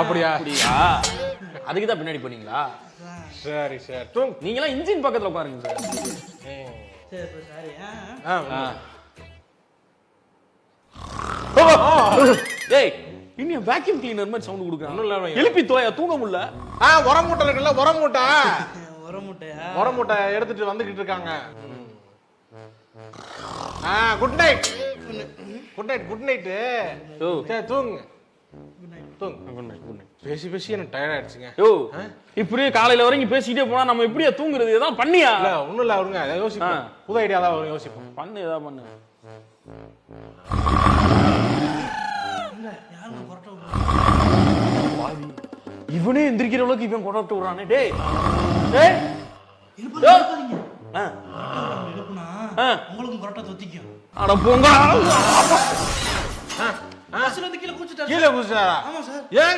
அப்படியா? அதுக்கு தான் பின்னாடி போனீங்களா? சரி சரி தூங்கு. நீங்களாம் இன்ஜின் பக்கத்துல உட்காருங்க சார். டேய் இன்னும் வேக்யூம் கிளீனர் மாதிரி சவுண்ட் கொடுக்குறாங்க. எழுப்பி தூங்க முடியல. உரம் மூட்டை இருக்குல்ல, உரம் மூட்டை. உரமுட்டையா? உரம் மூட்டை எடுத்துட்டு வந்துகிட்டு இருக்காங்க. Good night. Good night good night. சரி தூங்கு. பேசி பேசி எனக்கு டயர்ட் ஆயிடுச்சுங்க. இப்படியே காலையில வரைக்கும் பேசிக்கிட்டே போனா நம்ம எப்படியா தூங்குறது? ஏதாவது பண்ணியா? இல்ல ஒண்ணும் இல்ல அவருங்க யோசிப்போம். புது ஐடியா தான் வரும், யோசிப்போம். பண்ணு ஏதாவது பண்ணு. இவனே எந்திரிக்கிற அளவுக்கு இவன் கொண்டாட்டு விடுறானே. டேய் டேய் உங்களுக்கு கொரட்டை தொத்திக்கும். அட போங்க. கீழே குதிச்சுட்டாரு. கீழே குதிச்சாரா? ஆமா சார். ஏங்க